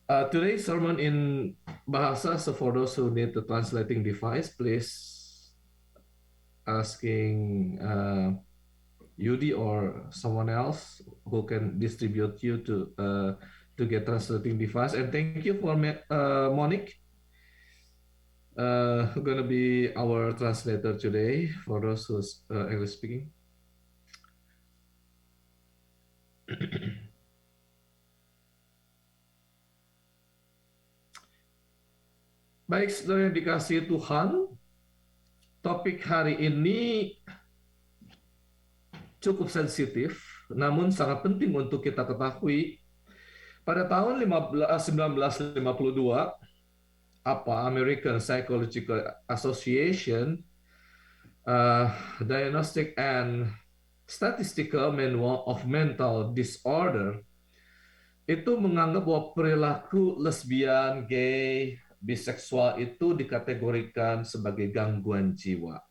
Today's sermon in Bahasa, so for those who need the translating device, please asking Yudi or someone else who can distribute you to get translating device. And thank you for Monique, who gonna be our translator today for those who's English speaking. Baik, saudara yang dikasihi Tuhan, topik hari ini cukup sensitif, namun sangat penting untuk kita ketahui. Pada tahun 1952, American Psychological Association Diagnostic and Statistical Manual of Mental Disorder itu menganggap bahwa perilaku lesbian, gay, biseksual itu dikategorikan sebagai gangguan jiwa.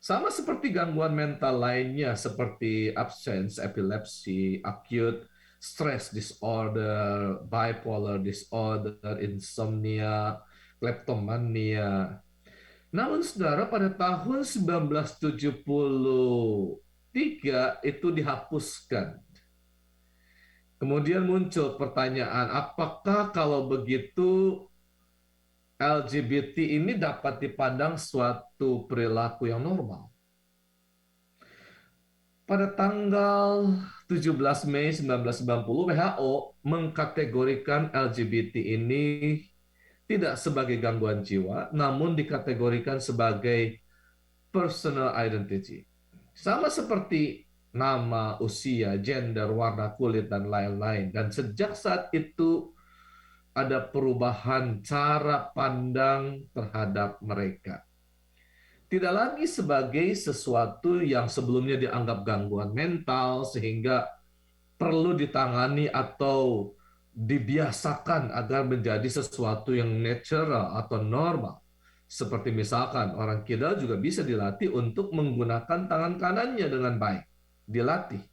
Sama seperti gangguan mental lainnya seperti absence, epilepsi, acute stress disorder, bipolar disorder, insomnia, kleptomania. Namun saudara, pada tahun 1973 itu dihapuskan. Kemudian muncul pertanyaan, apakah kalau begitu LGBT ini dapat dipandang suatu perilaku yang normal? Pada tanggal 17 Mei 1990, WHO mengkategorikan LGBT ini tidak sebagai gangguan jiwa, namun dikategorikan sebagai personal identity. Sama seperti nama, usia, gender, warna kulit, dan lain-lain. Dan sejak saat itu ada perubahan cara pandang terhadap mereka. Tidak lagi sebagai sesuatu yang sebelumnya dianggap gangguan mental sehingga perlu ditangani atau dibiasakan agar menjadi sesuatu yang natural atau normal. Seperti misalkan orang kidal juga bisa dilatih untuk menggunakan tangan kanannya dengan baik. Dilatih.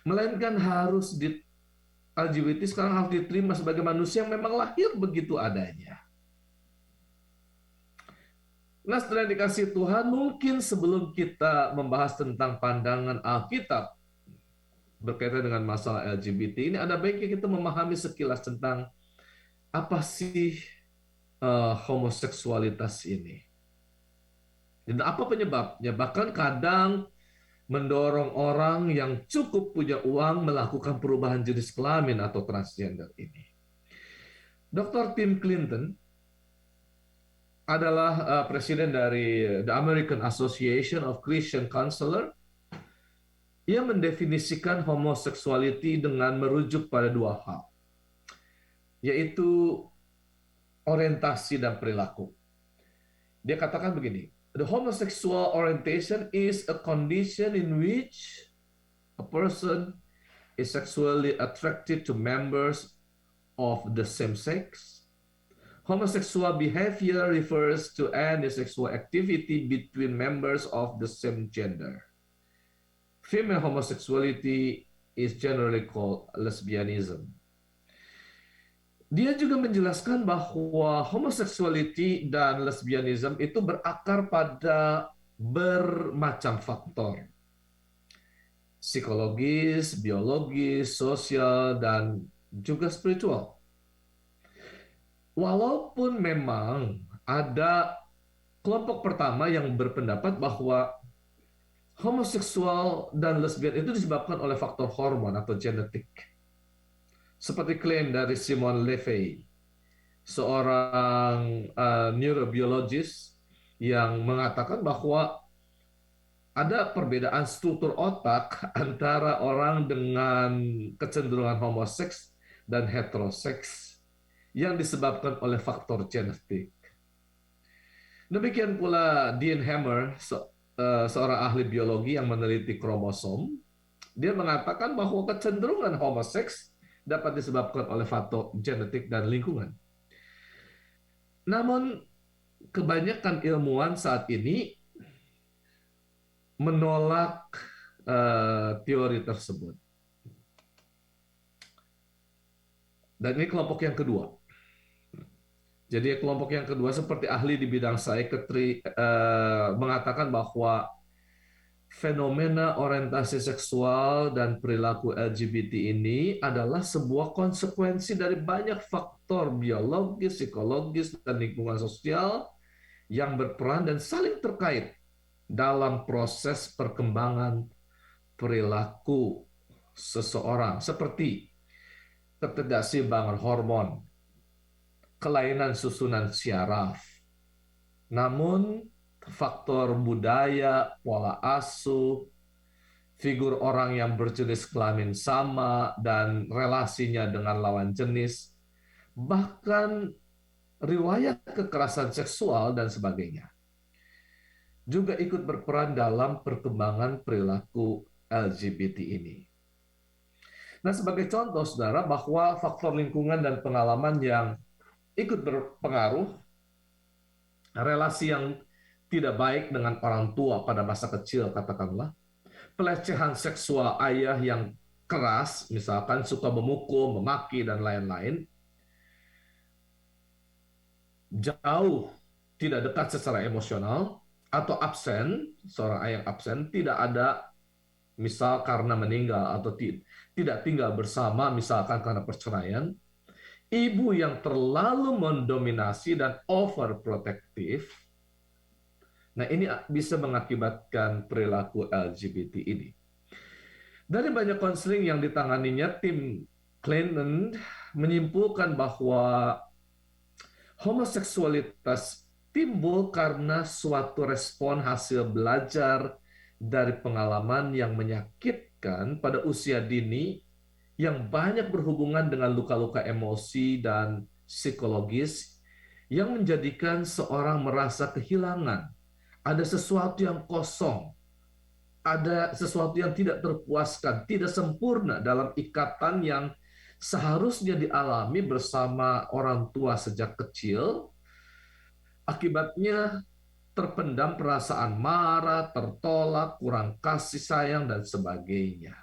Melainkan harus LGBT sekarang harus diterima sebagai manusia yang memang lahir begitu adanya. Nah, setelah dikasih Tuhan, mungkin sebelum kita membahas tentang pandangan Alkitab berkaitan dengan masalah LGBT ini, ada baiknya kita memahami sekilas tentang apa sih homoseksualitas ini. Dan apa penyebabnya? Bahkan kadang mendorong orang yang cukup punya uang melakukan perubahan jenis kelamin atau transgender ini. Dr. Tim Clinton adalah presiden dari The American Association of Christian Counselor. Ia mendefinisikan homoseksuality dengan merujuk pada dua hal, yaitu orientasi dan perilaku. Dia katakan begini, the homosexual orientation is a condition in which a person is sexually attracted to members of the same sex. Homosexual behavior refers to any sexual activity between members of the same gender. Female homosexuality is generally called lesbianism. Dia juga menjelaskan bahwa homoseksuality dan lesbianism itu berakar pada bermacam faktor. Psikologis, biologis, sosial, dan juga spiritual. Walaupun memang ada kelompok pertama yang berpendapat bahwa homoseksual dan lesbian itu disebabkan oleh faktor hormon atau genetik. Seperti klaim dari Simon Levy, seorang neurobiologis yang mengatakan bahwa ada perbedaan struktur otak antara orang dengan kecenderungan homoseks dan heteroseks yang disebabkan oleh faktor genetik. Demikian pula Dean Hammer, seorang ahli biologi yang meneliti kromosom, dia mengatakan bahwa kecenderungan homoseks dapat disebabkan oleh faktor genetik dan lingkungan. Namun, kebanyakan ilmuwan saat ini menolak teori tersebut. Dan ini kelompok yang kedua. Jadi kelompok yang kedua seperti ahli di bidang psikiatri mengatakan bahwa fenomena orientasi seksual dan perilaku LGBT ini adalah sebuah konsekuensi dari banyak faktor biologis, psikologis, dan lingkungan sosial yang berperan dan saling terkait dalam proses perkembangan perilaku seseorang, seperti keterseimbangan hormon, kelainan susunan syaraf. Namun, faktor budaya, pola asuh, figur orang yang berjenis kelamin sama, dan relasinya dengan lawan jenis, bahkan riwayat kekerasan seksual dan sebagainya, juga ikut berperan dalam perkembangan perilaku LGBT ini. Nah, sebagai contoh, saudara, bahwa faktor lingkungan dan pengalaman yang ikut berpengaruh, relasi yang tidak baik dengan orang tua pada masa kecil, katakanlah, pelecehan seksual ayah yang keras, misalkan suka memukul, memaki, dan lain-lain, jauh tidak dekat secara emosional, atau absen, seorang ayah yang absen, tidak ada, misal karena meninggal, atau tidak tinggal bersama, misalkan karena perceraian, ibu yang terlalu mendominasi dan overprotective, nah ini bisa mengakibatkan perilaku LGBT ini. Dari banyak konseling yang ditanganinya, tim Clinton menyimpulkan bahwa homoseksualitas timbul karena suatu respon hasil belajar dari pengalaman yang menyakitkan pada usia dini yang banyak berhubungan dengan luka-luka emosi dan psikologis yang menjadikan seorang merasa kehilangan. Ada sesuatu yang kosong, ada sesuatu yang tidak terpuaskan, tidak sempurna dalam ikatan yang seharusnya dialami bersama orang tua sejak kecil. Akibatnya terpendam perasaan marah, tertolak, kurang kasih sayang, dan sebagainya.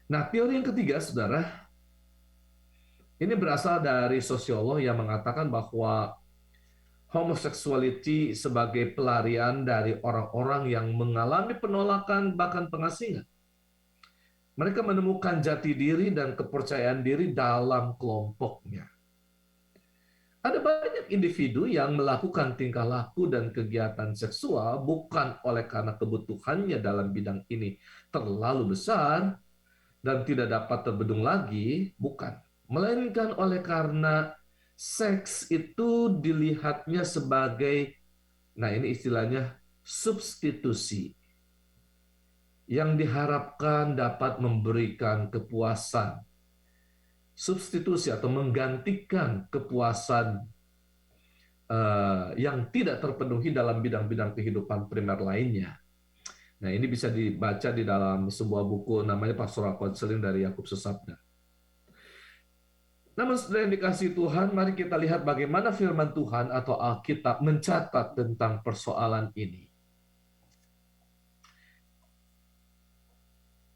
Nah, teori yang ketiga, saudara, ini berasal dari sosiolog yang mengatakan bahwa homoseksuality sebagai pelarian dari orang-orang yang mengalami penolakan bahkan pengasingan. Mereka menemukan jati diri dan kepercayaan diri dalam kelompoknya. Ada banyak individu yang melakukan tingkah laku dan kegiatan seksual bukan oleh karena kebutuhannya dalam bidang ini terlalu besar dan tidak dapat terbendung lagi, bukan. Melainkan oleh karena seks itu dilihatnya sebagai, nah ini istilahnya, substitusi yang diharapkan dapat memberikan kepuasan. Substitusi atau menggantikan kepuasan yang tidak terpenuhi dalam bidang-bidang kehidupan primer lainnya. Nah, ini bisa dibaca di dalam sebuah buku namanya Pastoral Counseling dari Yakub Susatna. Namun setelah yang dikasih Tuhan, mari kita lihat bagaimana firman Tuhan atau Alkitab mencatat tentang persoalan ini.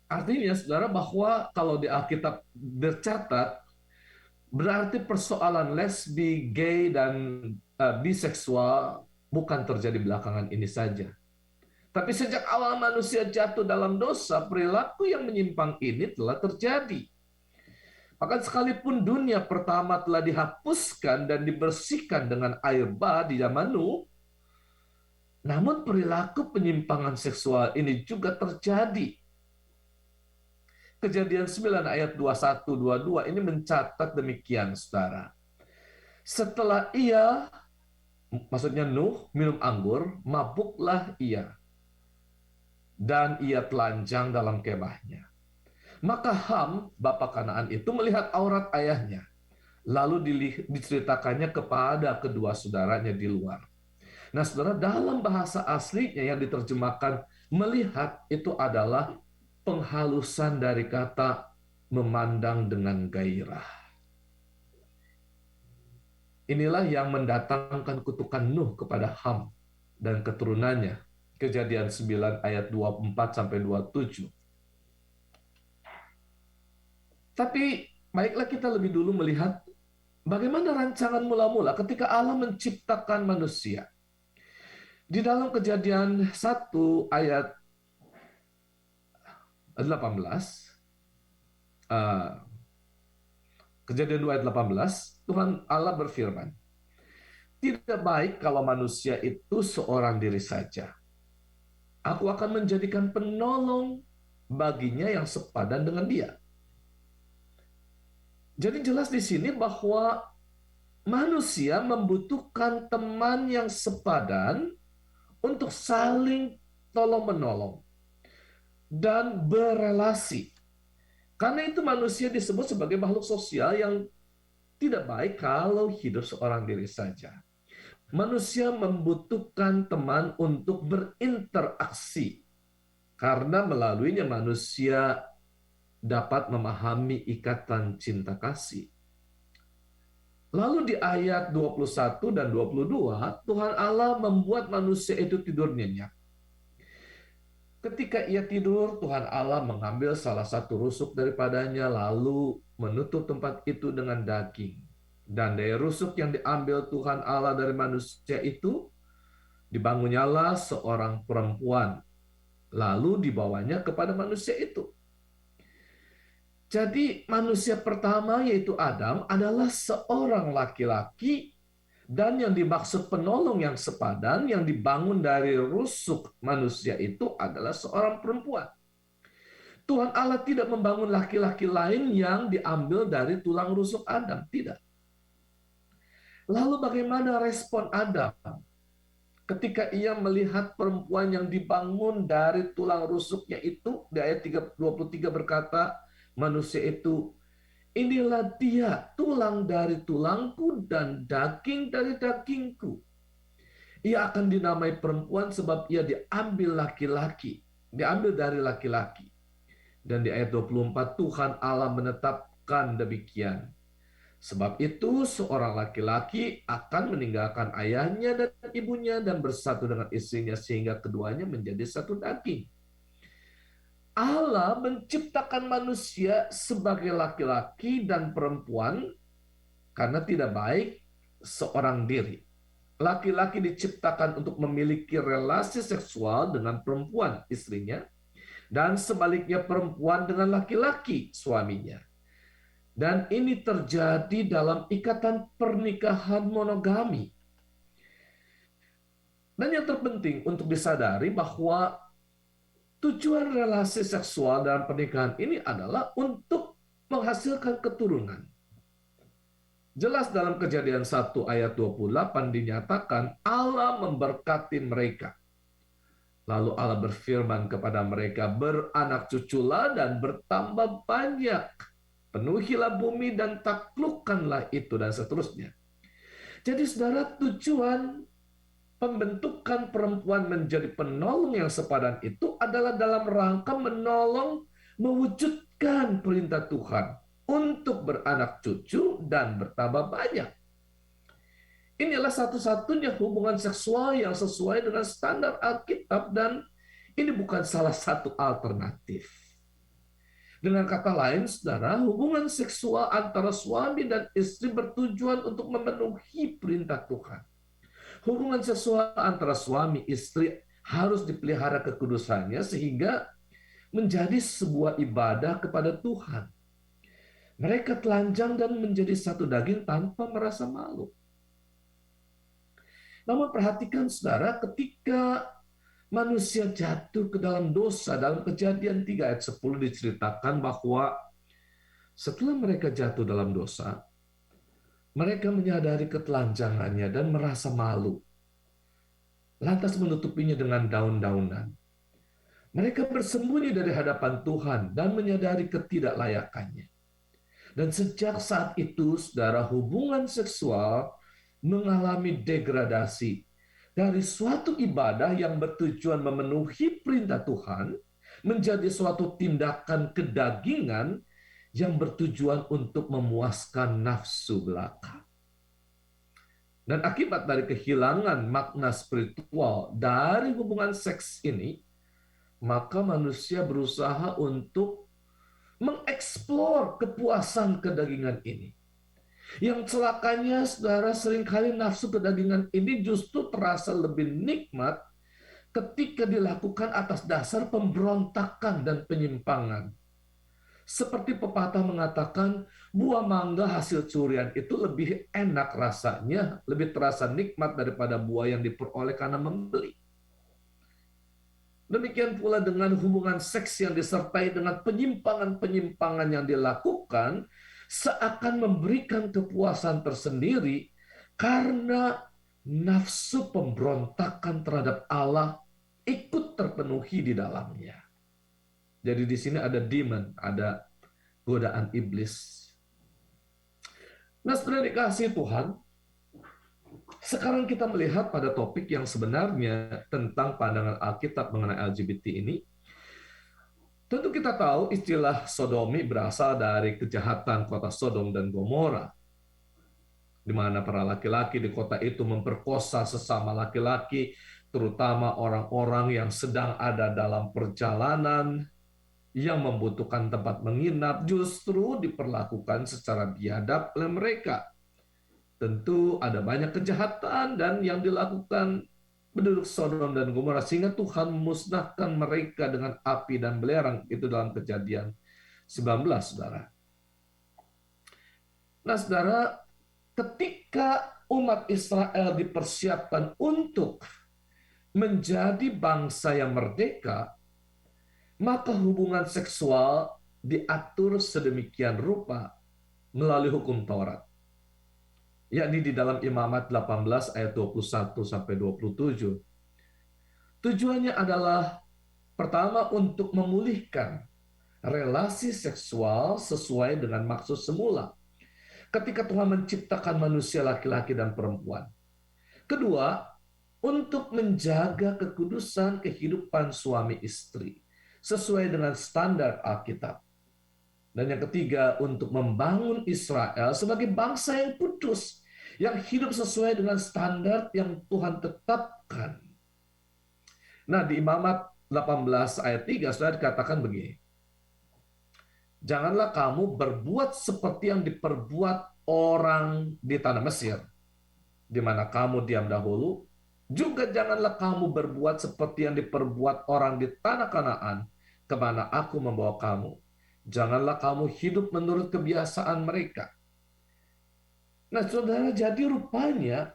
Artinya, saudara, bahwa kalau di Alkitab tercatat, berarti persoalan lesbi, gay, dan biseksual bukan terjadi belakangan ini saja. Tapi sejak awal manusia jatuh dalam dosa, perilaku yang menyimpang ini telah terjadi. Bahkan sekalipun dunia pertama telah dihapuskan dan dibersihkan dengan air bah di zaman Nuh, namun perilaku penyimpangan seksual ini juga terjadi. Kejadian 9 ayat 21-22 ini mencatat demikian, saudara. Setelah ia, maksudnya Nuh, minum anggur, mabuklah ia. Dan ia telanjang dalam kemahnya. Maka Ham, bapa Kanaan itu melihat aurat ayahnya. Lalu diceritakannya kepada kedua saudaranya di luar. Nah, saudara, dalam bahasa aslinya yang diterjemahkan melihat itu adalah penghalusan dari kata memandang dengan gairah. Inilah yang mendatangkan kutukan Nuh kepada Ham dan keturunannya. Kejadian 9 ayat 24 sampai 27. Tapi Baiklah kita lebih dulu melihat bagaimana rancangan mula-mula ketika Allah menciptakan manusia. Di dalam Kejadian 1 ayat 18, Kejadian 2 ayat 18, Tuhan Allah berfirman, "Tidak baik kalau manusia itu seorang diri saja. Aku akan menjadikan penolong baginya yang sepadan dengan dia." Jadi jelas di sini bahwa manusia membutuhkan teman yang sepadan untuk saling tolong-menolong dan berelasi. Karena itu manusia disebut sebagai makhluk sosial yang tidak baik kalau hidup seorang diri saja. Manusia membutuhkan teman untuk berinteraksi, karena melaluinya manusia dapat memahami ikatan cinta kasih. Lalu di ayat 21 dan 22, Tuhan Allah membuat manusia itu tidur nyenyak. Ketika ia tidur, Tuhan Allah mengambil salah satu rusuk daripadanya, lalu menutup tempat itu dengan daging. Dan dari rusuk yang diambil Tuhan Allah dari manusia itu, dibangunnyalah seorang perempuan, lalu dibawanya kepada manusia itu. Jadi manusia pertama yaitu Adam adalah seorang laki-laki, dan yang dimaksud penolong yang sepadan yang dibangun dari rusuk manusia itu adalah seorang perempuan. Tuhan Allah tidak membangun laki-laki lain yang diambil dari tulang rusuk Adam, tidak. Lalu bagaimana respon Adam ketika ia melihat perempuan yang dibangun dari tulang rusuknya itu? Di ayat 23 berkata, manusia itu, "Inilah dia, tulang dari tulangku dan daging dari dagingku. Ia akan dinamai perempuan sebab ia diambil diambil dari laki-laki." Dan di ayat 24, Tuhan Allah menetapkan demikian. "Sebab itu seorang laki-laki akan meninggalkan ayahnya dan ibunya dan bersatu dengan istrinya sehingga keduanya menjadi satu daging." Allah menciptakan manusia sebagai laki-laki dan perempuan karena tidak baik seorang diri. Laki-laki diciptakan untuk memiliki relasi seksual dengan perempuan, istrinya, dan sebaliknya perempuan dengan laki-laki, suaminya. Dan ini terjadi dalam ikatan pernikahan monogami. Dan yang terpenting untuk disadari bahwa tujuan relasi seksual dalam pernikahan ini adalah untuk menghasilkan keturunan. Jelas dalam Kejadian 1 ayat 28 dinyatakan Allah memberkati mereka. Lalu Allah berfirman kepada mereka, "Beranak cuculah dan bertambah banyak. Penuhilah bumi dan taklukkanlah itu," dan seterusnya. Jadi saudara, tujuan pembentukan perempuan menjadi penolong yang sepadan itu adalah dalam rangka menolong mewujudkan perintah Tuhan untuk beranak cucu dan bertambah banyak. Inilah satu-satunya hubungan seksual yang sesuai dengan standar Alkitab, dan ini bukan salah satu alternatif. Dengan kata lain, saudara, hubungan seksual antara suami dan istri bertujuan untuk memenuhi perintah Tuhan. Hubungan seksual antara suami istri harus dipelihara kekudusannya sehingga menjadi sebuah ibadah kepada Tuhan. Mereka telanjang dan menjadi satu daging tanpa merasa malu. Namun perhatikan saudara, ketika manusia jatuh ke dalam dosa, dalam Kejadian 3 ayat 10 diceritakan bahwa setelah mereka jatuh dalam dosa, mereka menyadari ketelanjangannya dan merasa malu, lantas menutupinya dengan daun-daunan. Mereka bersembunyi dari hadapan Tuhan dan menyadari ketidaklayakannya. Dan sejak saat itu, saudara, hubungan seksual mengalami degradasi dari suatu ibadah yang bertujuan memenuhi perintah Tuhan menjadi suatu tindakan kedagingan yang bertujuan untuk memuaskan nafsu belaka. Dan akibat dari kehilangan makna spiritual dari hubungan seks ini, maka manusia berusaha untuk mengeksplor kepuasan kedagingan ini. Yang celakanya, saudara, seringkali nafsu kedagingan ini justru terasa lebih nikmat ketika dilakukan atas dasar pemberontakan dan penyimpangan. Seperti pepatah mengatakan, buah mangga hasil curian itu lebih enak rasanya, lebih terasa nikmat daripada buah yang diperoleh karena membeli. Demikian pula dengan hubungan seks yang disertai dengan penyimpangan-penyimpangan yang dilakukan, seakan memberikan kepuasan tersendiri karena nafsu pemberontakan terhadap Allah ikut terpenuhi di dalamnya. Jadi di sini ada demon, ada godaan iblis. Nah, setelah dikasih Tuhan, sekarang kita melihat pada topik yang sebenarnya tentang pandangan Alkitab mengenai LGBT ini. Tentu kita tahu istilah sodomi berasal dari kejahatan kota Sodom dan Gomora, di mana para laki-laki di kota itu memperkosa sesama laki-laki, terutama orang-orang yang sedang ada dalam perjalanan, yang membutuhkan tempat menginap, justru diperlakukan secara biadab oleh mereka. Tentu ada banyak kejahatan dan yang dilakukan penduduk Sodom dan Gomora, sehingga Tuhan memusnahkan mereka dengan api dan belerang. Itu dalam Kejadian 19, saudara. Nah, saudara, ketika umat Israel dipersiapkan untuk menjadi bangsa yang merdeka, maka hubungan seksual diatur sedemikian rupa melalui hukum Taurat, yakni di dalam Imamat 18 ayat 21 sampai 27. Tujuannya adalah pertama untuk memulihkan relasi seksual sesuai dengan maksud semula ketika Tuhan menciptakan manusia laki-laki dan perempuan. Kedua, untuk menjaga kekudusan kehidupan suami istri sesuai dengan standar Alkitab. Dan yang ketiga, untuk membangun Israel sebagai bangsa yang kudus, yang hidup sesuai dengan standar yang Tuhan tetapkan. Nah, di Imamat 18 ayat 3 sudah dikatakan begini. Janganlah kamu berbuat seperti yang diperbuat orang di tanah Mesir, di mana kamu diam dahulu. Juga janganlah kamu berbuat seperti yang diperbuat orang di tanah Kanaan, kemana aku membawa kamu. Janganlah kamu hidup menurut kebiasaan mereka. Nah, saudara, jadi rupanya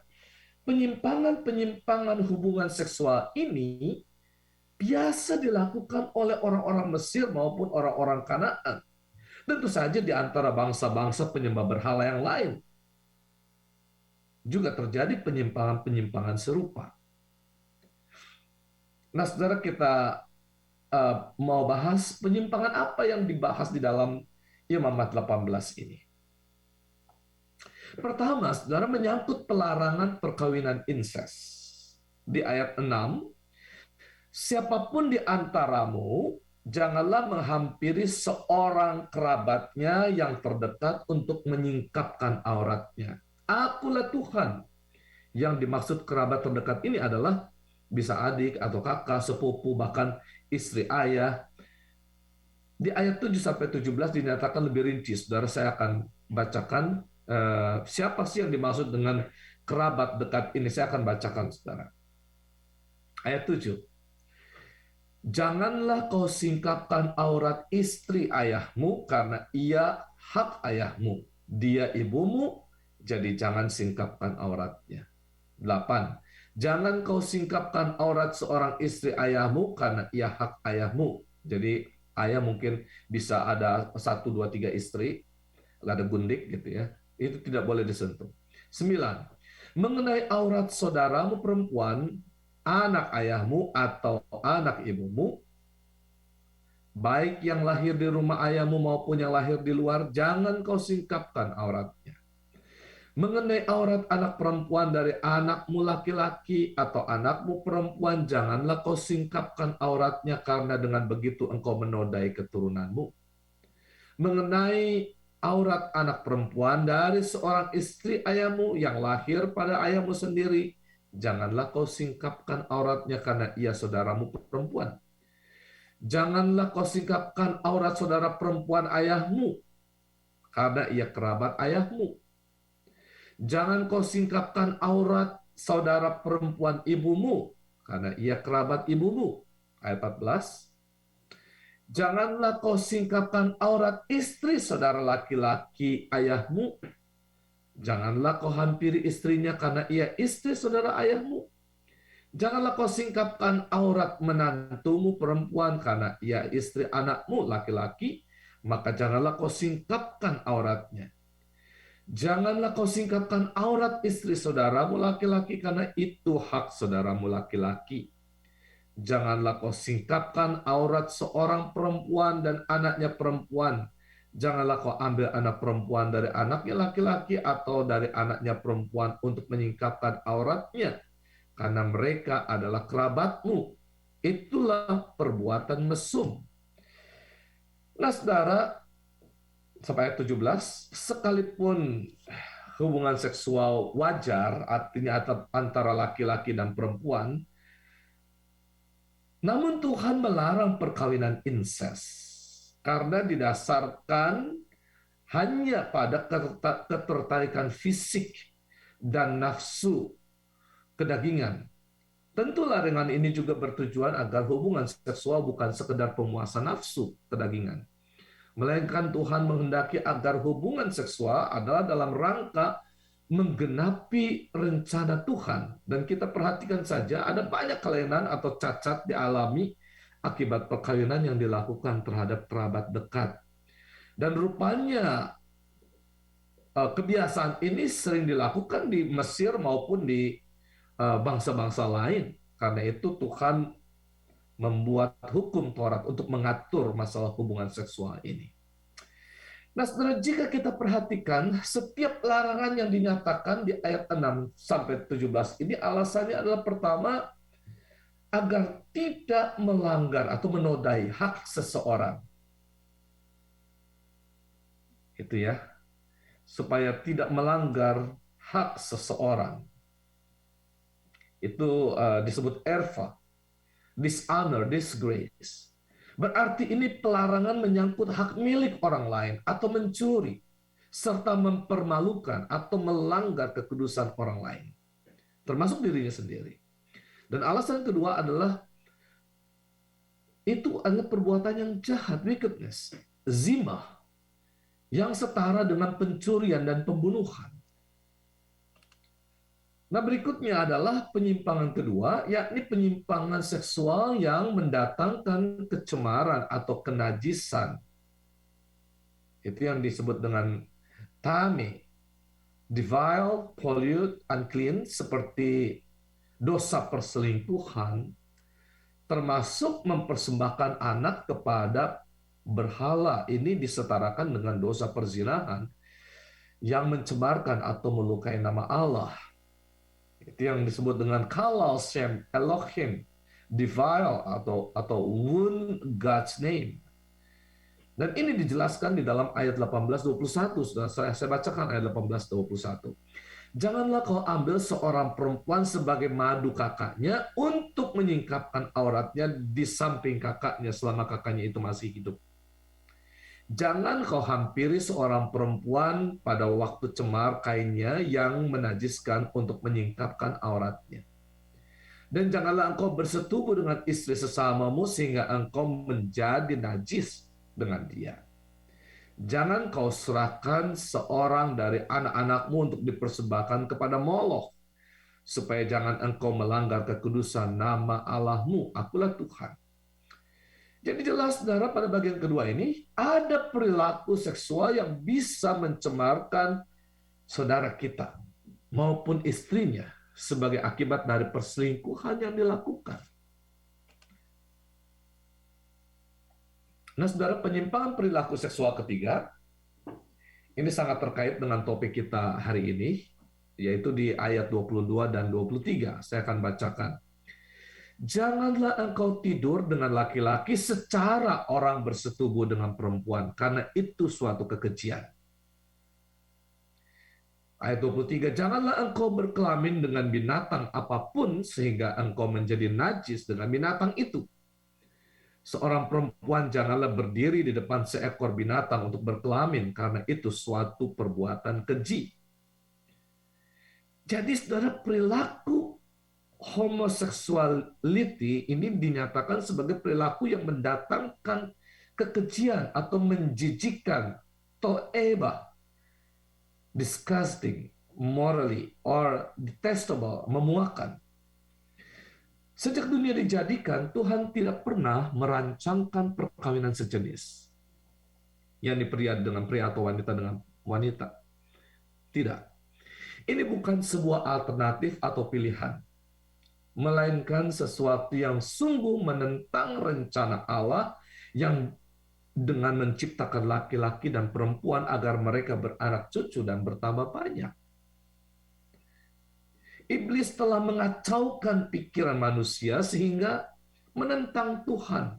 penyimpangan-penyimpangan hubungan seksual ini biasa dilakukan oleh orang-orang Mesir maupun orang-orang Kanaan. Tentu saja di antara bangsa-bangsa penyembah berhala yang lain juga terjadi penyimpangan-penyimpangan serupa. Nah, saudara, kita mau bahas penyimpangan apa yang dibahas di dalam Imamat 18 ini. Pertama, saudara, menyangkut pelarangan perkawinan insest. Di ayat 6, siapapun di antaramu janganlah menghampiri seorang kerabatnya yang terdekat untuk menyingkapkan auratnya. Akulah Tuhan. Yang dimaksud kerabat terdekat ini adalah bisa adik atau kakak, sepupu, bahkan istri ayah. Di ayat 7 sampai 17 dinyatakan lebih rinci. Saudara, saya akan bacakan siapa sih yang dimaksud dengan kerabat dekat ini. Saya akan bacakan, saudara. Ayat 7. Janganlah kau singkapkan aurat istri ayahmu karena ia hak ayahmu. Dia ibumu, jadi jangan singkapkan auratnya. 8. Jangan kau singkapkan aurat seorang istri ayahmu karena ia hak ayahmu. Jadi ayah mungkin bisa ada 1, 2, 3 istri, ada gundik gitu ya. Itu tidak boleh disentuh. 9. Mengenai aurat saudaramu perempuan, anak ayahmu atau anak ibumu, baik yang lahir di rumah ayahmu maupun yang lahir di luar, jangan kau singkapkan auratnya. Mengenai aurat anak perempuan dari anakmu laki-laki atau anakmu perempuan, janganlah kau singkapkan auratnya, karena dengan begitu engkau menodai keturunanmu. Mengenai aurat anak perempuan dari seorang istri ayahmu yang lahir pada ayahmu sendiri, janganlah kau singkapkan auratnya karena ia saudaramu perempuan. Janganlah kau singkapkan aurat saudara perempuan ayahmu, karena ia kerabat ayahmu. Jangan kau singkapkan aurat saudara perempuan ibumu, karena ia kerabat ibumu. Ayat 14. Janganlah kau singkapkan aurat istri saudara laki-laki ayahmu. Janganlah kau hampiri istrinya karena ia istri saudara ayahmu. Janganlah kau singkapkan aurat menantumu perempuan karena ia istri anakmu laki-laki, maka janganlah kau singkapkan auratnya. Janganlah kau singkapkan aurat istri saudaramu laki-laki karena itu hak saudaramu laki-laki. Janganlah kau singkapkan aurat seorang perempuan dan anaknya perempuan. Janganlah kau ambil anak perempuan dari anaknya laki-laki atau dari anaknya perempuan untuk menyingkapkan auratnya, karena mereka adalah kerabatmu. Itulah perbuatan mesum. Nah, saudara, sampai ayat 17, sekalipun hubungan seksual wajar, artinya antara laki-laki dan perempuan, namun Tuhan melarang perkawinan incest karena didasarkan hanya pada ketertarikan fisik dan nafsu kedagingan. Tentu larangan ini juga bertujuan agar hubungan seksual bukan sekedar pemuasan nafsu kedagingan, melainkan Tuhan menghendaki agar hubungan seksual adalah dalam rangka menggenapi rencana Tuhan. Dan kita perhatikan saja ada banyak kelainan atau cacat dialami akibat perkawinan yang dilakukan terhadap kerabat dekat. Dan rupanya kebiasaan ini sering dilakukan di Mesir maupun di bangsa-bangsa lain. Karena itu Tuhan membuat hukum Taurat untuk mengatur masalah hubungan seksual ini. Nah, saudara, jika kita perhatikan setiap larangan yang dinyatakan di ayat 6 sampai 17 ini alasannya adalah pertama, agar tidak melanggar atau menodai hak seseorang. Itu ya. Supaya tidak melanggar hak seseorang. Itu disebut erfa, dishonor, disgrace. Berarti ini pelarangan menyangkut hak milik orang lain atau mencuri, serta mempermalukan atau melanggar kekudusan orang lain, termasuk dirinya sendiri. Dan alasan kedua adalah itu adalah perbuatan yang jahat, wickedness, zimah, yang setara dengan pencurian dan pembunuhan. Nah, berikutnya adalah penyimpangan kedua, yakni penyimpangan seksual yang mendatangkan kecemaran atau kenajisan. Itu yang disebut dengan tame, defile, pollute, unclean, seperti dosa perselingkuhan, termasuk mempersembahkan anak kepada berhala. Ini disetarakan dengan dosa perzinahan yang mencemarkan atau melukai nama Allah. Itu yang disebut dengan kalal shem Elohim, defile atau wound God's name. Dan ini dijelaskan di dalam ayat 18-21. Saya bacakan ayat 18-21. Janganlah kau ambil seorang perempuan sebagai madu kakaknya untuk menyingkapkan auratnya di samping kakaknya selama kakaknya itu masih hidup. Jangan kau hampiri seorang perempuan pada waktu cemar kainnya yang menajiskan untuk menyingkapkan auratnya. Dan janganlah engkau bersetubuh dengan istri sesamamu sehingga engkau menjadi najis dengan dia. Jangan kau serahkan seorang dari anak-anakmu untuk dipersembahkan kepada Moloch, supaya jangan engkau melanggar kekudusan nama Allahmu. Akulah Tuhan. Jadi jelas, saudara, pada bagian kedua ini ada perilaku seksual yang bisa mencemarkan saudara kita maupun istrinya sebagai akibat dari perselingkuhan yang dilakukan. Nah, saudara, penyimpangan perilaku seksual ketiga ini sangat terkait dengan topik kita hari ini, yaitu di ayat 22 dan 23. Saya akan bacakan. Janganlah engkau tidur dengan laki-laki secara orang bersetubuh dengan perempuan, karena itu suatu kekejian. Ayat 23, janganlah engkau berkelamin dengan binatang apapun sehingga engkau menjadi najis dengan binatang itu. Seorang perempuan janganlah berdiri di depan seekor binatang untuk berkelamin, karena itu suatu perbuatan keji. Jadi saudara, perilaku homosexuality ini dinyatakan sebagai perilaku yang mendatangkan kekejian atau menjijikkan, toeba, disgusting, morally, or detestable, memuakan. Sejak dunia dijadikan, Tuhan tidak pernah merancangkan perkawinan sejenis, yakni pria dengan pria atau wanita dengan wanita. Tidak. Ini bukan sebuah alternatif atau pilihan, melainkan sesuatu yang sungguh menentang rencana Allah yang dengan menciptakan laki-laki dan perempuan agar mereka beranak cucu dan bertambah banyak. Iblis telah mengacaukan pikiran manusia sehingga menentang Tuhan.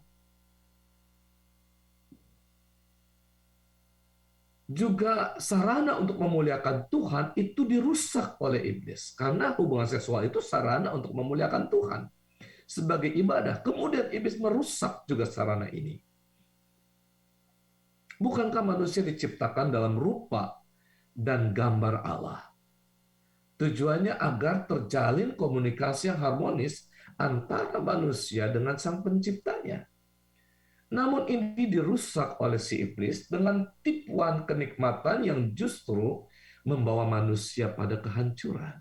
Juga sarana untuk memuliakan Tuhan itu dirusak oleh iblis. Karena hubungan seksual itu sarana untuk memuliakan Tuhan sebagai ibadah. Kemudian iblis merusak juga sarana ini. Bukankah manusia diciptakan dalam rupa dan gambar Allah? Tujuannya agar terjalin komunikasi yang harmonis antara manusia dengan sang penciptanya. Namun ini dirusak oleh si iblis dengan tipuan kenikmatan yang justru membawa manusia pada kehancuran.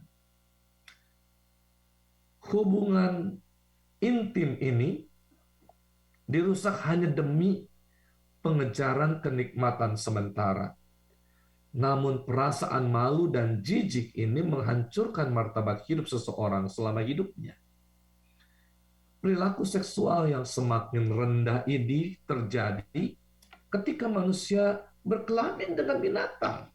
Hubungan intim ini dirusak hanya demi pengejaran kenikmatan sementara. Namun perasaan malu dan jijik ini menghancurkan martabat hidup seseorang selama hidupnya. Perilaku seksual yang semakin rendah ini terjadi ketika manusia berkelamin dengan binatang.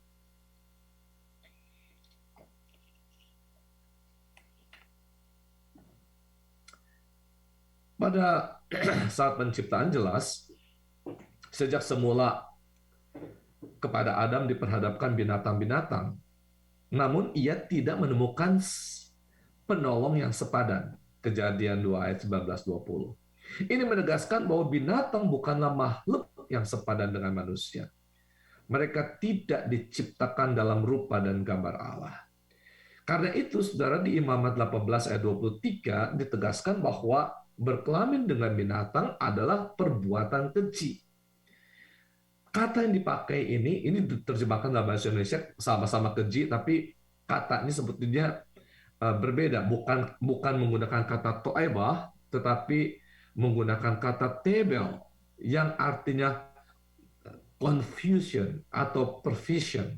Pada saat penciptaan jelas, sejak semula kepada Adam diperhadapkan binatang-binatang, namun ia tidak menemukan penolong yang sepadan. Kejadian 2 ayat 19-20. Ini menegaskan bahwa binatang bukanlah makhluk yang sepadan dengan manusia. Mereka tidak diciptakan dalam rupa dan gambar Allah. Karena itu, saudara, di Imamat 18 ayat 23 ditegaskan bahwa berkelamin dengan binatang adalah perbuatan keji. Kata yang dipakai ini diterjemahkan dalam bahasa Indonesia sama-sama keji, tapi kata ini sebetulnya berbeda. Bukan menggunakan kata to'ebah, tetapi menggunakan kata tebel, yang artinya confusion atau perversion.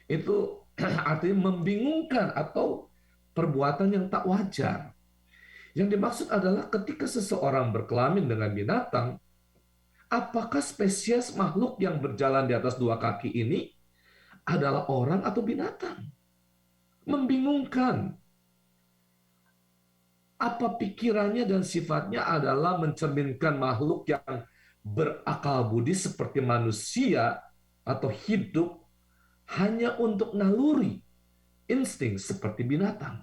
Itu artinya membingungkan atau perbuatan yang tak wajar. Yang dimaksud adalah ketika seseorang berkelamin dengan binatang, apakah spesies makhluk yang berjalan di atas dua kaki ini adalah orang atau binatang? Membingungkan. Apa pikirannya dan sifatnya adalah mencerminkan makhluk yang berakal budi seperti manusia atau hidup hanya untuk naluri, insting seperti binatang.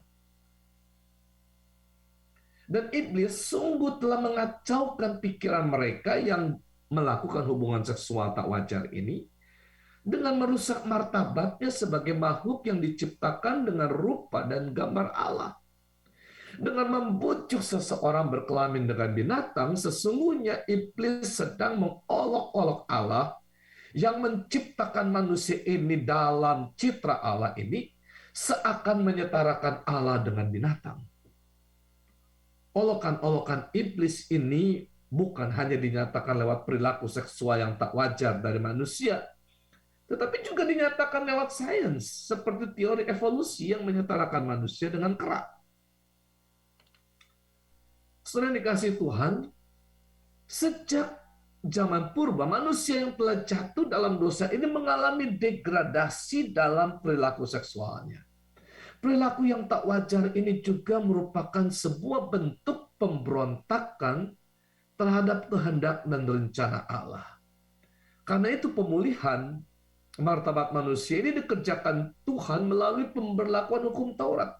Dan iblis sungguh telah mengacaukan pikiran mereka yang melakukan hubungan seksual tak wajar ini dengan merusak martabatnya sebagai makhluk yang diciptakan dengan rupa dan gambar Allah. Dengan membujuk seseorang berkelamin dengan binatang, sesungguhnya iblis sedang mengolok-olok Allah yang menciptakan manusia ini dalam citra Allah ini, seakan menyetarakan Allah dengan binatang. Olokan-olokan iblis ini bukan hanya dinyatakan lewat perilaku seksual yang tak wajar dari manusia, tetapi juga dinyatakan lewat sains, seperti teori evolusi yang menyetarakan manusia dengan kera. Saudara dikasih Tuhan, sejak zaman purba, manusia yang telah jatuh dalam dosa ini mengalami degradasi dalam perilaku seksualnya. Perilaku yang tak wajar ini juga merupakan sebuah bentuk pemberontakan terhadap kehendak dan rencana Allah. Karena itu pemulihan martabat manusia ini dikerjakan Tuhan melalui pemberlakuan hukum Taurat.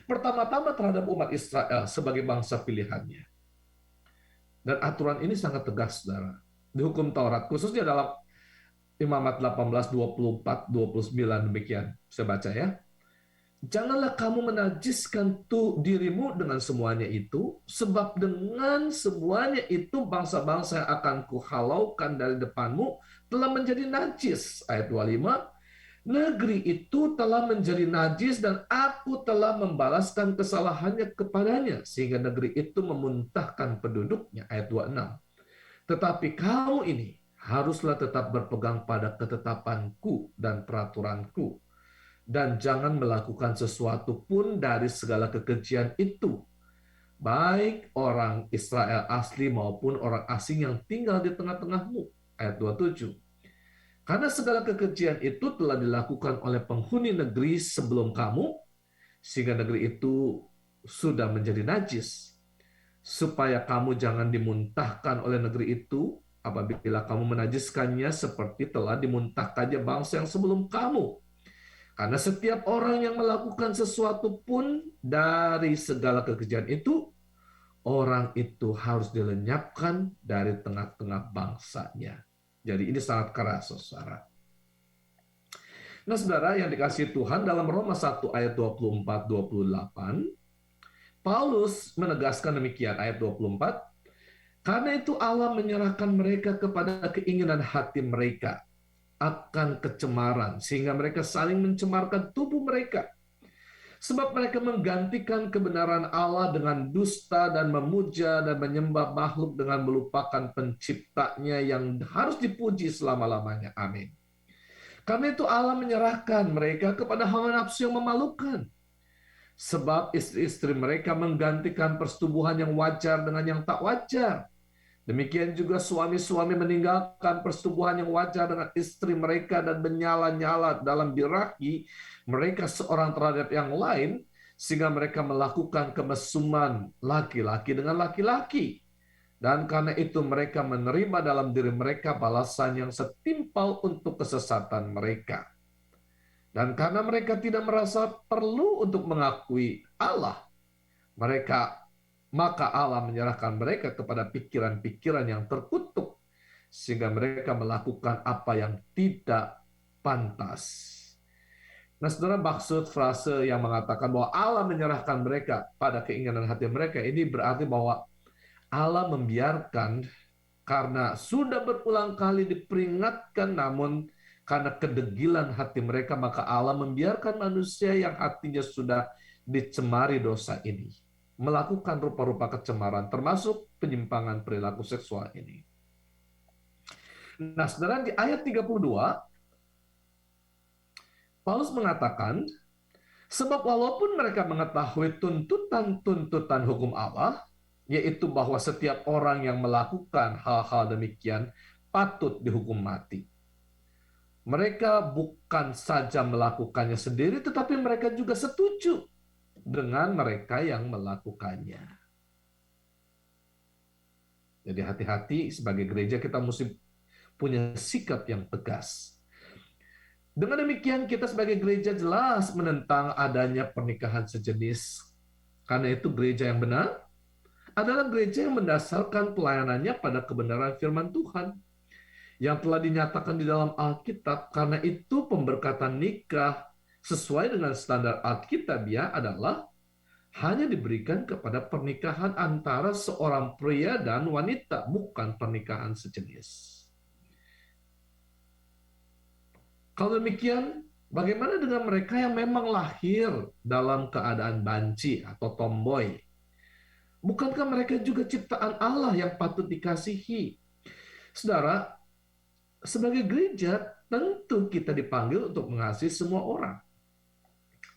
Pertama-tama terhadap umat Israel sebagai bangsa pilihannya. Dan aturan ini sangat tegas, saudara. Di hukum Taurat, khususnya dalam Imamat 18, 24, 29, demikian. Saya baca ya. Janganlah kamu menajiskan dirimu dengan semuanya itu, sebab dengan semuanya itu bangsa-bangsa yang akan kuhalaukan dari depanmu telah menjadi najis. Ayat 25, negeri itu telah menjadi najis dan aku telah membalaskan kesalahannya kepadanya, sehingga negeri itu memuntahkan penduduknya. Ayat 26. Tetapi kamu ini haruslah tetap berpegang pada ketetapanku dan peraturanku, dan jangan melakukan sesuatu pun dari segala kekejian itu, baik orang Israel asli maupun orang asing yang tinggal di tengah-tengahmu. Ayat 27. Karena segala kekejian itu telah dilakukan oleh penghuni negeri sebelum kamu, sehingga negeri itu sudah menjadi najis, supaya kamu jangan dimuntahkan oleh negeri itu apabila kamu menajiskannya seperti telah dimuntahkannya bangsa yang sebelum kamu. Karena setiap orang yang melakukan sesuatu pun dari segala kekejian itu, orang itu harus dilenyapkan dari tengah-tengah bangsanya. Jadi ini sangat keras, saudara. Nah, saudara yang dikasihi Tuhan, dalam Roma 1 ayat 24-28, Paulus menegaskan demikian, ayat 24, karena itu Allah menyerahkan mereka kepada keinginan hati mereka akan kecemaran, sehingga mereka saling mencemarkan tubuh mereka. Sebab mereka menggantikan kebenaran Allah dengan dusta dan memuja dan menyembah makhluk dengan melupakan penciptanya yang harus dipuji selama-lamanya. Amin. Karena itu Allah menyerahkan mereka kepada hawa nafsu yang memalukan. Sebab istri-istri mereka menggantikan persetubuhan yang wajar dengan yang tak wajar. Demikian juga suami-suami meninggalkan persetubuhan yang wajar dengan istri mereka dan menyala-nyala dalam birahi mereka seorang terhadap yang lain, sehingga mereka melakukan kemesuman laki-laki dengan laki-laki. Dan karena itu mereka menerima dalam diri mereka balasan yang setimpal untuk kesesatan mereka. Dan karena mereka tidak merasa perlu untuk mengakui Allah, maka Allah menyerahkan mereka kepada pikiran-pikiran yang terkutuk, sehingga mereka melakukan apa yang tidak pantas. Nah, saudara, maksud frase yang mengatakan bahwa Allah menyerahkan mereka pada keinginan hati mereka, ini berarti bahwa Allah membiarkan karena sudah berulang kali diperingatkan, namun karena kedegilan hati mereka, maka Allah membiarkan manusia yang hatinya sudah dicemari dosa ini melakukan rupa-rupa kecemaran, termasuk penyimpangan perilaku seksual ini. Nah, saudara, di ayat 32, Paulus mengatakan, sebab walaupun mereka mengetahui tuntutan-tuntutan hukum Allah, yaitu bahwa setiap orang yang melakukan hal-hal demikian patut dihukum mati. Mereka bukan saja melakukannya sendiri, tetapi mereka juga setuju dengan mereka yang melakukannya. Jadi hati-hati, sebagai gereja kita mesti punya sikap yang tegas. Dengan demikian kita sebagai gereja jelas menentang adanya pernikahan sejenis. Karena itu gereja yang benar adalah gereja yang mendasarkan pelayanannya pada kebenaran firman Tuhan yang telah dinyatakan di dalam Alkitab. Karena itu pemberkatan nikah sesuai dengan standar Alkitabiah adalah hanya diberikan kepada pernikahan antara seorang pria dan wanita, bukan pernikahan sejenis. Kalau demikian, bagaimana dengan mereka yang memang lahir dalam keadaan banci atau tomboy? Bukankah mereka juga ciptaan Allah yang patut dikasihi? Saudara, sebagai gereja, tentu kita dipanggil untuk mengasihi semua orang,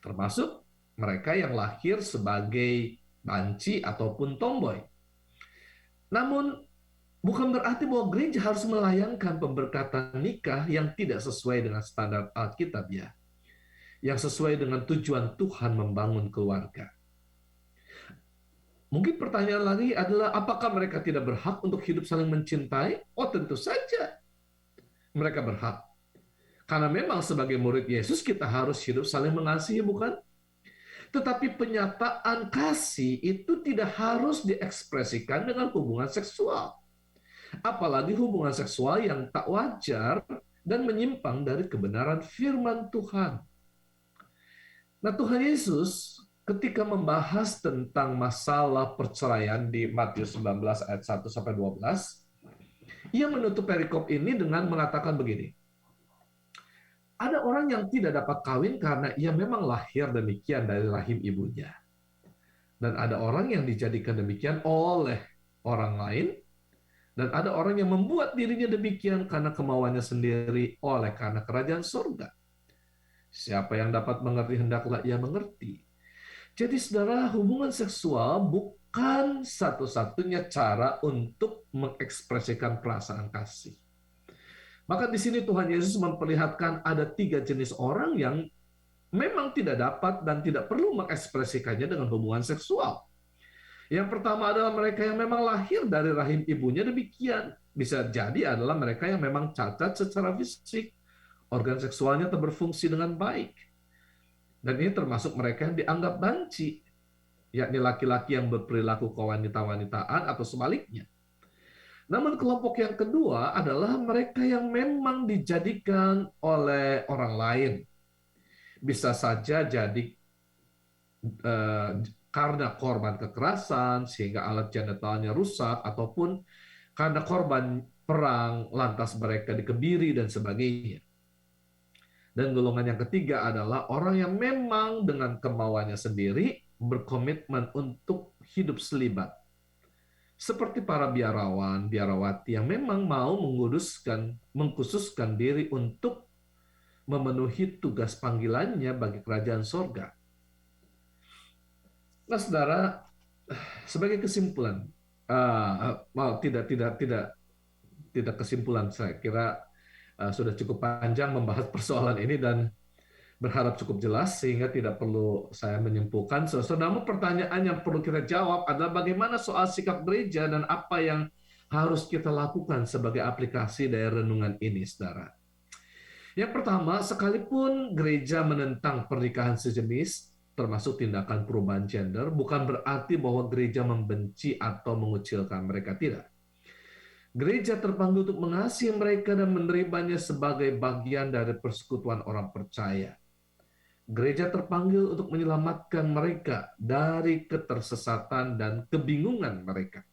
termasuk mereka yang lahir sebagai banci ataupun tomboy. Namun, bukan berarti bahwa gereja harus melayangkan pemberkatan nikah yang tidak sesuai dengan standar Alkitab, ya, yang sesuai dengan tujuan Tuhan membangun keluarga. Mungkin pertanyaan lagi adalah, apakah mereka tidak berhak untuk hidup saling mencintai? Oh, tentu saja mereka berhak. Karena memang sebagai murid Yesus kita harus hidup saling mengasihi, bukan? Tetapi penyataan kasih itu tidak harus diekspresikan dengan hubungan seksual. Apalagi hubungan seksual yang tak wajar dan menyimpang dari kebenaran firman Tuhan. Nah, Tuhan Yesus ketika membahas tentang masalah perceraian di Matius 19 ayat 1 sampai 12, ia menutup perikop ini dengan mengatakan begini. Ada orang yang tidak dapat kawin karena ia memang lahir demikian dari rahim ibunya. Dan ada orang yang dijadikan demikian oleh orang lain, dan ada orang yang membuat dirinya demikian karena kemauannya sendiri oleh karena kerajaan surga. Siapa yang dapat mengerti, hendaklah ia mengerti. Jadi saudara, hubungan seksual bukan satu-satunya cara untuk mengekspresikan perasaan kasih. Maka di sini Tuhan Yesus memperlihatkan ada 3 jenis orang yang memang tidak dapat dan tidak perlu mengekspresikannya dengan hubungan seksual. Yang pertama adalah mereka yang memang lahir dari rahim ibunya demikian. Bisa jadi adalah mereka yang memang cacat secara fisik. Organ seksualnya tak berfungsi dengan baik. Dan ini termasuk mereka yang dianggap banci, yakni laki-laki yang berperilaku kewanita-wanitaan atau sebaliknya. Namun kelompok yang kedua adalah mereka yang memang dijadikan oleh orang lain. Bisa saja jadi karena korban kekerasan sehingga alat genitalnya rusak, ataupun karena korban perang lantas mereka dikebiri dan sebagainya. Dan golongan yang ketiga adalah orang yang memang dengan kemauannya sendiri berkomitmen untuk hidup selibat. Seperti para biarawan, biarawati yang memang mau mengkhususkan diri untuk memenuhi tugas panggilannya bagi kerajaan sorga. Nah, saudara, sebagai kesimpulan, tidak kesimpulan, saya kira sudah cukup panjang membahas persoalan ini dan berharap cukup jelas sehingga tidak perlu saya menyimpulkan. Namun pertanyaan yang perlu kita jawab adalah bagaimana soal sikap gereja dan apa yang harus kita lakukan sebagai aplikasi dari renungan ini, saudara. Yang pertama, sekalipun gereja menentang pernikahan sejenis, termasuk tindakan perubahan gender, bukan berarti bahwa gereja membenci atau mengucilkan mereka, tidak. Gereja terpanggil untuk mengasihi mereka dan menerimanya sebagai bagian dari persekutuan orang percaya. Gereja terpanggil untuk menyelamatkan mereka dari ketersesatan dan kebingungan mereka,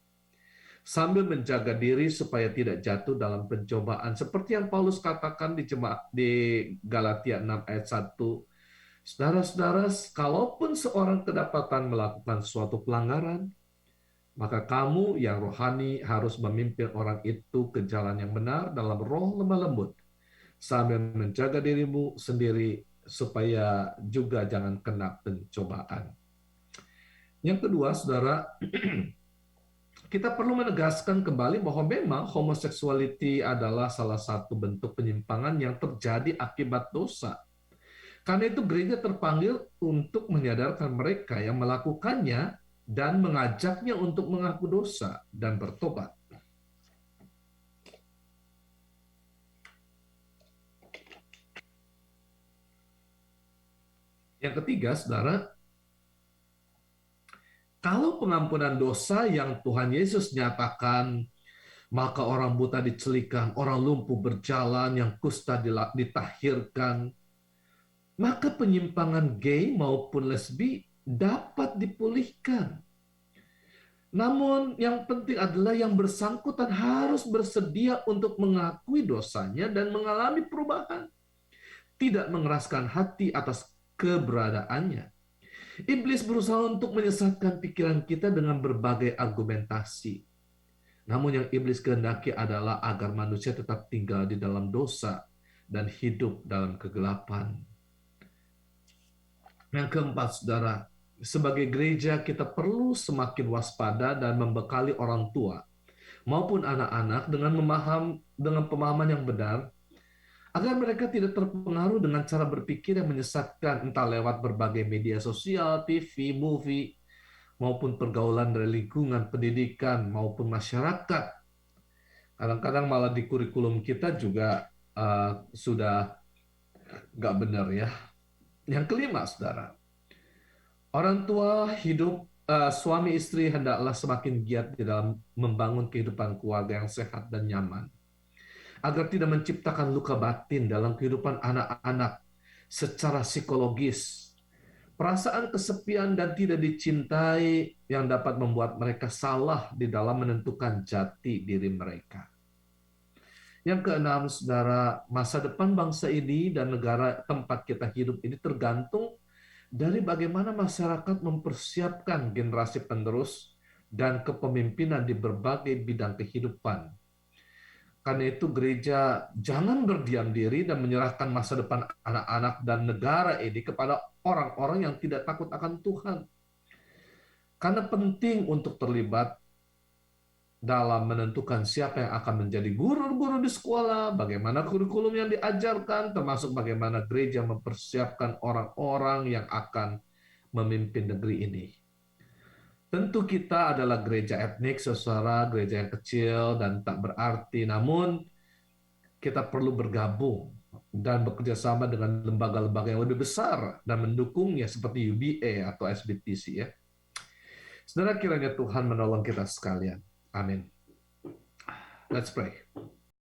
sambil menjaga diri supaya tidak jatuh dalam pencobaan. Seperti yang Paulus katakan di Galatia 6 ayat 1, saudara-saudara, kalaupun seorang kedapatan melakukan suatu pelanggaran, maka kamu yang rohani harus memimpin orang itu ke jalan yang benar dalam roh lemah lembut, sambil menjaga dirimu sendiri supaya juga jangan kena pencobaan. Yang kedua, saudara, kita perlu menegaskan kembali bahwa memang homoseksualiti adalah salah satu bentuk penyimpangan yang terjadi akibat dosa. Karena itu gereja terpanggil untuk menyadarkan mereka yang melakukannya dan mengajaknya untuk mengaku dosa dan bertobat. Yang ketiga, saudara, kalau pengampunan dosa yang Tuhan Yesus nyatakan, maka orang buta dicelikan, orang lumpuh berjalan, yang kusta ditahirkan, maka penyimpangan gay maupun lesbi dapat dipulihkan. Namun yang penting adalah yang bersangkutan harus bersedia untuk mengakui dosanya dan mengalami perubahan. Tidak mengeraskan hati atas keberadaannya. Iblis berusaha untuk menyesatkan pikiran kita dengan berbagai argumentasi. Namun yang iblis kehendaki adalah agar manusia tetap tinggal di dalam dosa dan hidup dalam kegelapan. Yang keempat, saudara, sebagai gereja kita perlu semakin waspada dan membekali orang tua maupun anak-anak dengan pemahaman yang benar, agar mereka tidak terpengaruh dengan cara berpikir yang menyesatkan, entah lewat berbagai media sosial, TV, movie, maupun pergaulan dari lingkungan pendidikan maupun masyarakat. Kadang-kadang malah di kurikulum kita juga sudah nggak benar ya. Yang kelima, saudara, Orang tua hidup suami istri hendaklah semakin giat di dalam membangun kehidupan keluarga yang sehat dan nyaman, agar tidak menciptakan luka batin dalam kehidupan anak-anak secara psikologis. Perasaan kesepian dan tidak dicintai yang dapat membuat mereka salah di dalam menentukan jati diri mereka. Yang keenam, saudara, masa depan bangsa ini dan negara tempat kita hidup ini tergantung dari bagaimana masyarakat mempersiapkan generasi penerus dan kepemimpinan di berbagai bidang kehidupan. Karena itu gereja jangan berdiam diri dan menyerahkan masa depan anak-anak dan negara ini kepada orang-orang yang tidak takut akan Tuhan. Karena penting untuk terlibat dalam menentukan siapa yang akan menjadi guru-guru di sekolah, bagaimana kurikulum yang diajarkan, termasuk bagaimana gereja mempersiapkan orang-orang yang akan memimpin negeri ini. Tentu kita adalah gereja etnik, saudara, gereja yang kecil dan tak berarti, namun kita perlu bergabung dan bekerja sama dengan lembaga-lembaga yang lebih besar dan mendukungnya seperti UBA atau SBTC ya. Saudara, kiranya Tuhan menolong kita sekalian. Amin. Let's pray.